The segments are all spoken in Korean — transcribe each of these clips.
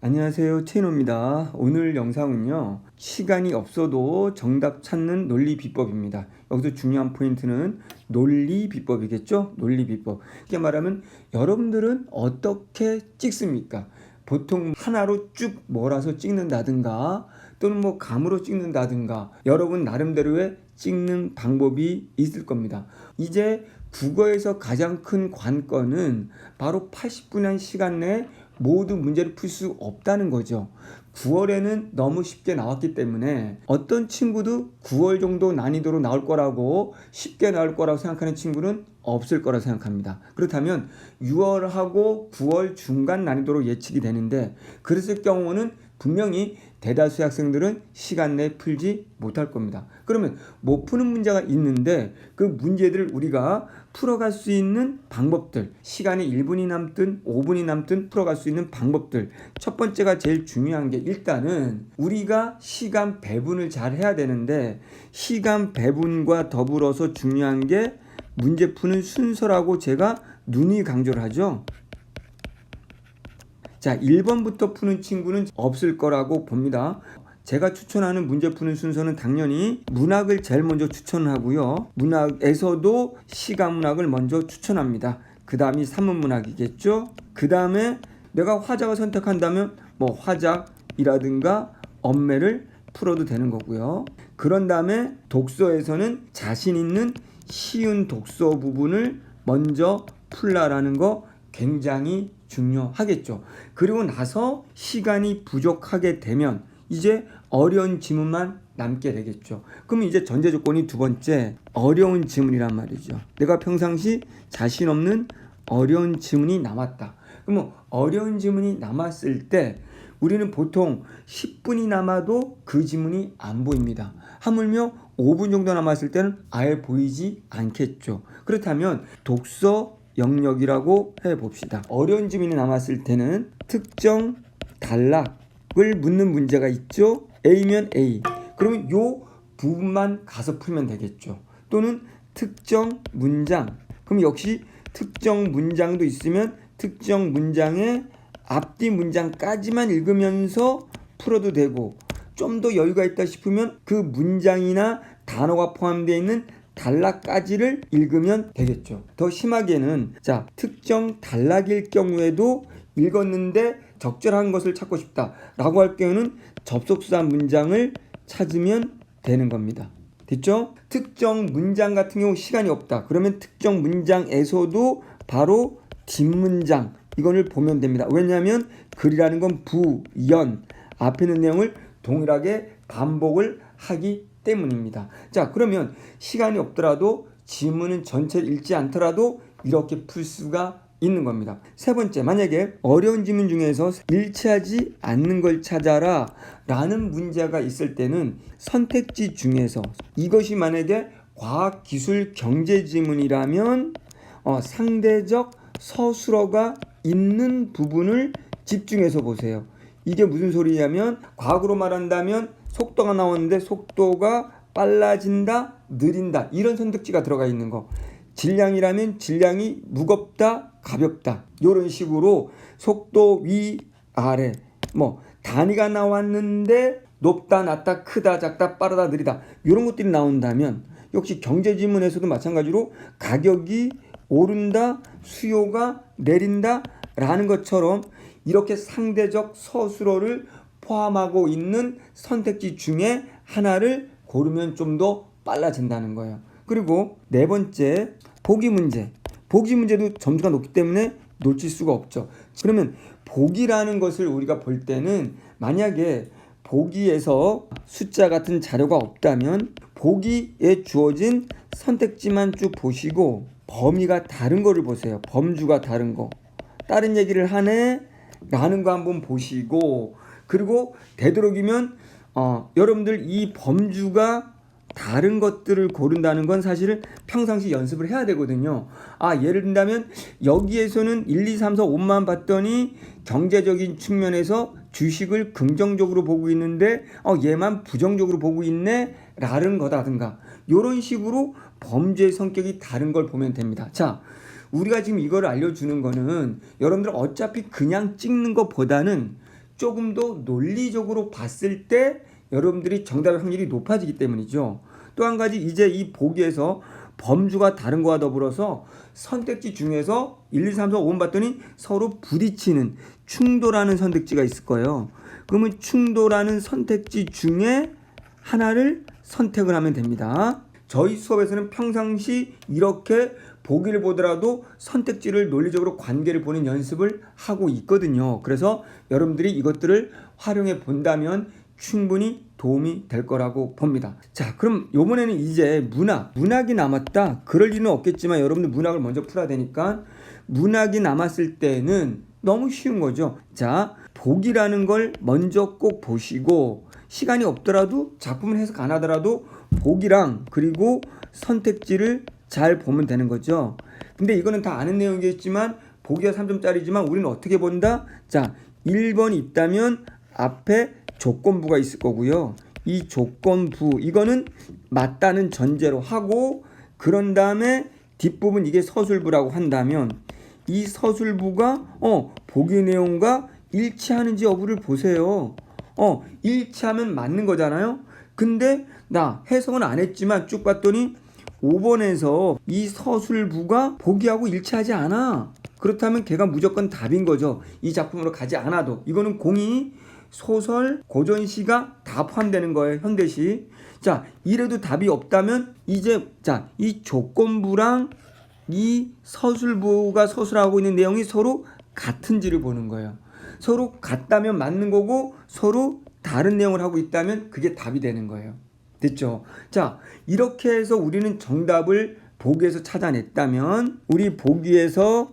안녕하세요, 채노입니다. 오늘 영상은요, 시간이 없어도 정답 찾는 논리 비법입니다. 여기서 중요한 포인트는 논리 비법이겠죠? 논리 비법. 이게 말하면 여러분들은 어떻게 찍습니까? 보통 하나로 쭉 몰아서 찍는다든가 또는 뭐 감으로 찍는다든가 여러분 나름대로의 찍는 방법이 있을 겁니다. 이제 국어에서 가장 큰 관건은 바로 80분의 시간 내에 모두 문제를 풀 수 없다는 거죠. 9월에는 너무 쉽게 나왔기 때문에 어떤 친구도 9월 정도 난이도로 나올 거라고 쉽게 나올 거라고 생각하는 친구는 없을 거라 생각합니다. 그렇다면 6월하고 9월 중간 난이도로 예측이 되는데 그랬을 경우는 분명히 대다수의 학생들은 시간 내에 풀지 못할 겁니다. 그러면 못 푸는 문제가 있는데 그 문제들을 우리가 풀어갈 수 있는 방법들, 시간이 1분이 남든 5분이 남든 풀어갈 수 있는 방법들. 첫 번째가 제일 중요한 게 일단은 우리가 시간 배분을 잘 해야 되는데 시간 배분과 더불어서 중요한 게 문제 푸는 순서라고 제가 누누이 강조를 하죠. 자, 1번부터 푸는 친구는 없을 거라고 봅니다. 제가 추천하는 문제 푸는 순서는 당연히 문학을 제일 먼저 추천하고요. 문학에서도 시가문학을 먼저 추천합니다. 그 다음이 산문문학이겠죠. 그 다음에 내가 화작을 선택한다면 뭐 화작이라든가 엄매를 풀어도 되는 거고요. 그런 다음에 독서에서는 자신 있는 쉬운 독서 부분을 먼저 풀라라는 거 굉장히 중요하겠죠. 그리고 나서 시간이 부족하게 되면 이제 어려운 지문만 남게 되겠죠. 그럼 이제 전제 조건이 두 번째, 어려운 지문이란 말이죠. 내가 평상시 자신 없는 어려운 지문이 남았다. 그러면 어려운 지문이 남았을 때 우리는 보통 10분이 남아도 그 지문이 안 보입니다. 하물며 5분 정도 남았을 때는 아예 보이지 않겠죠. 그렇다면 독서 영역이라고 해봅시다. 어려운 지문이 남았을 때는 특정 단락을 묻는 문제가 있죠. A면 A. 그러면 요 부분만 가서 풀면 되겠죠. 또는 특정 문장. 그럼 역시 특정 문장도 있으면 특정 문장의 앞뒤 문장까지만 읽으면서 풀어도 되고 좀 더 여유가 있다 싶으면 그 문장이나 단어가 포함되어 있는 단락까지를 읽으면 되겠죠. 더 심하게는 자, 특정 단락일 경우에도 읽었는데 적절한 것을 찾고 싶다 라고 할 경우는 접속사 문장을 찾으면 되는 겁니다. 됐죠? 특정 문장 같은 경우 시간이 없다. 그러면 특정 문장에서도 바로 뒷문장 이거를 보면 됩니다. 왜냐하면 글이라는 건 부, 연 앞에 있는 내용을 동일하게 반복을 하기 때문입니다. 자, 그러면 시간이 없더라도 지문은 전체 읽지 않더라도 이렇게 풀 수가 있는 겁니다. 세 번째, 만약에 어려운 지문 중에서 일치하지 않는 걸 찾아라 라는 문제가 있을 때는 선택지 중에서 이것이 만약에 과학, 기술, 경제 지문이라면 상대적 서술어가 있는 부분을 집중해서 보세요. 이게 무슨 소리냐면 과학으로 말한다면 속도가 나오는데 속도가 빨라진다, 느린다 이런 선택지가 들어가 있는 거. 질량이라면 질량이 무겁다, 가볍다 이런 식으로 속도 위, 아래 뭐 단위가 나왔는데 높다, 낮다, 크다, 작다, 빠르다, 느리다 이런 것들이 나온다면 역시 경제 지문에서도 마찬가지로 가격이 오른다, 수요가 내린다 라는 것처럼 이렇게 상대적 서술어를 포함하고 있는 선택지 중에 하나를 고르면 좀 더 빨라진다는 거예요. 그리고 네 번째, 보기 문제. 보기 문제도 점수가 높기 때문에 놓칠 수가 없죠. 그러면 보기라는 것을 우리가 볼 때는 만약에 보기에서 숫자 같은 자료가 없다면 보기에 주어진 선택지만 쭉 보시고 범위가 다른 거를 보세요. 범주가 다른 거. 다른 얘기를 하네 라는 거 한번 보시고 그리고 되도록이면 여러분들 이 범주가 다른 것들을 고른다는 건 사실은 평상시 연습을 해야 되거든요. 예를 든다면 여기에서는 1, 2, 3, 4, 5만 봤더니 경제적인 측면에서 주식을 긍정적으로 보고 있는데 얘만 부정적으로 보고 있네 라는 거다든가 이런 식으로 범죄의 성격이 다른 걸 보면 됩니다. 자, 우리가 지금 이걸 알려주는 거는 여러분들 어차피 그냥 찍는 것보다는 조금 더 논리적으로 봤을 때 여러분들이 정답의 확률이 높아지기 때문이죠. 또 한 가지, 이제 이 보기에서 범주가 다른 거와 더불어서 선택지 중에서 1, 2, 3, 4, 5번 봤더니 서로 부딪히는 충돌하는 선택지가 있을 거예요. 그러면 충돌하는 선택지 중에 하나를 선택을 하면 됩니다. 저희 수업에서는 평상시 이렇게 보기를 보더라도 선택지를 논리적으로 관계를 보는 연습을 하고 있거든요. 그래서 여러분들이 이것들을 활용해 본다면 충분히 도움이 될 거라고 봅니다. 자, 그럼 이번에는 이제 문학이 남았다. 그럴 리는 없겠지만 여러분들 문학을 먼저 풀어야 되니까 문학이 남았을 때는 너무 쉬운 거죠. 자, 보기라는 걸 먼저 꼭 보시고 시간이 없더라도 작품을 해석 안 하더라도 보기랑 그리고 선택지를 잘 보면 되는 거죠. 근데 이거는 다 아는 내용이겠지만 보기가 3점짜리지만 우리는 어떻게 본다? 자, 1번이 있다면 앞에 조건부가 있을 거고요. 이 조건부 이거는 맞다는 전제로 하고 그런 다음에 뒷부분 이게 서술부라고 한다면 이 서술부가 보기 내용과 일치하는지 여부를 보세요. 일치하면 맞는 거잖아요. 근데 나 해석은 안 했지만 쭉 봤더니 5번에서 이 서술부가 보기하고 일치하지 않아. 그렇다면 걔가 무조건 답인 거죠. 이 작품으로 가지 않아도. 이거는 공이 소설, 고전시가 다 포함되는 거예요. 현대시. 자, 이래도 답이 없다면 이제 이 조건부랑 이 서술부가 서술하고 있는 내용이 서로 같은지를 보는 거예요. 서로 같다면 맞는 거고 서로 다른 내용을 하고 있다면 그게 답이 되는 거예요. 됐죠? 자, 이렇게 해서 우리는 정답을 보기에서 찾아냈다면 우리 보기에서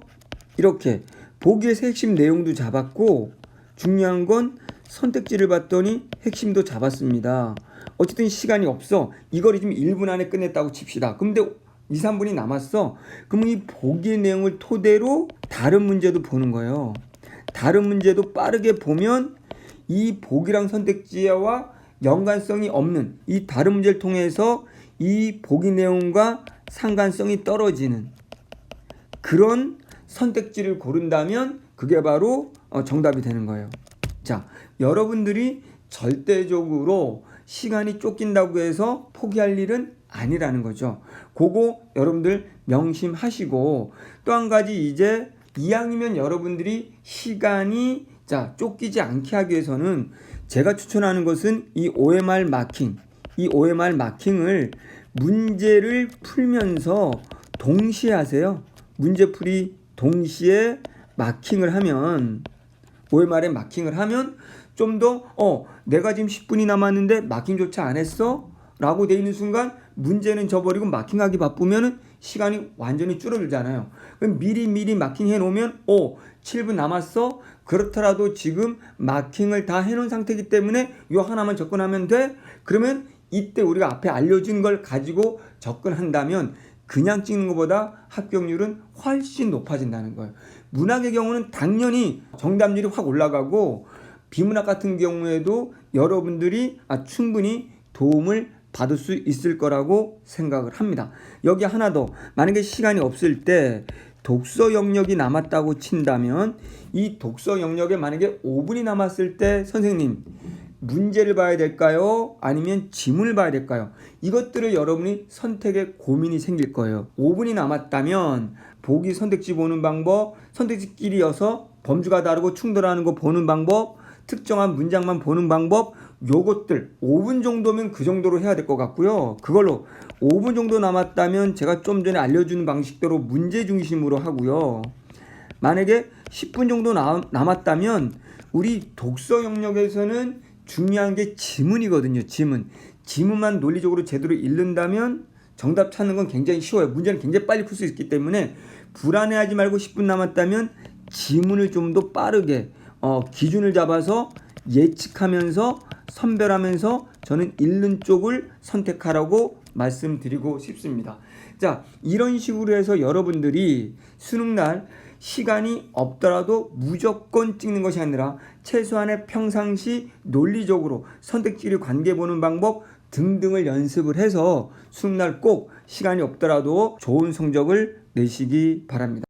이렇게 보기에서 핵심 내용도 잡았고 중요한 건 선택지를 봤더니 핵심도 잡았습니다. 어쨌든 시간이 없어. 이걸 지금 1분 안에 끝냈다고 칩시다. 근데 2, 3분이 남았어. 그럼 이 보기 내용을 토대로 다른 문제도 보는 거예요. 다른 문제도 빠르게 보면 이 보기랑 선택지와 연관성이 없는 이 다른 문제를 통해서 이 보기 내용과 상관성이 떨어지는 그런 선택지를 고른다면 그게 바로 정답이 되는 거예요. 자, 여러분들이 절대적으로 시간이 쫓긴다고 해서 포기할 일은 아니라는 거죠. 그거 여러분들 명심하시고 또 한 가지 이제 이왕이면 여러분들이 시간이 쫓기지 않게 하기 위해서는 제가 추천하는 것은 이 OMR 마킹. 이 OMR 마킹을 문제를 풀면서 동시에 하세요. 문제풀이 동시에 마킹을 하면 OMR에 마킹을 하면 좀 더 내가 지금 10분이 남았는데 마킹조차 안 했어? 라고 돼 있는 순간 문제는 져버리고 마킹하기 바쁘면 시간이 완전히 줄어들잖아요. 그럼 미리 마킹해 놓으면 7분 남았어? 그렇더라도 지금 마킹을 다 해놓은 상태이기 때문에 요 하나만 접근하면 돼? 그러면 이때 우리가 앞에 알려준 걸 가지고 접근한다면 그냥 찍는 것보다 합격률은 훨씬 높아진다는 거예요. 문학의 경우는 당연히 정답률이 확 올라가고 비문학 같은 경우에도 여러분들이 충분히 도움을 받을 수 있을 거라고 생각을 합니다. 여기 하나 더, 만약에 시간이 없을 때 독서 영역이 남았다고 친다면 이 독서 영역에 만약에 5분이 남았을 때 선생님 문제를 봐야 될까요? 아니면 지문을 봐야 될까요? 이것들을 여러분이 선택에 고민이 생길 거예요. 5분이 남았다면 보기 선택지 보는 방법, 선택지끼리여서 범주가 다르고 충돌하는 거 보는 방법, 특정한 문장만 보는 방법, 요것들 5분 정도면 그 정도로 해야 될 것 같고요. 그걸로 5분 정도 남았다면 제가 좀 전에 알려주는 방식대로 문제 중심으로 하고요. 만약에 10분 정도 남았다면 우리 독서 영역에서는 중요한 게 지문이거든요. 지문만 논리적으로 제대로 읽는다면 정답 찾는 건 굉장히 쉬워요. 문제는 굉장히 빨리 풀 수 있기 때문에 불안해하지 말고 10분 남았다면 지문을 좀 더 빠르게 기준을 잡아서 예측하면서 선별하면서 저는 읽는 쪽을 선택하라고 말씀드리고 싶습니다. 자, 이런 식으로 해서 여러분들이 수능날 시간이 없더라도 무조건 찍는 것이 아니라 최소한의 평상시 논리적으로 선택지를 관계 보는 방법 등등을 연습을 해서 수능날 꼭 시간이 없더라도 좋은 성적을 내시기 바랍니다.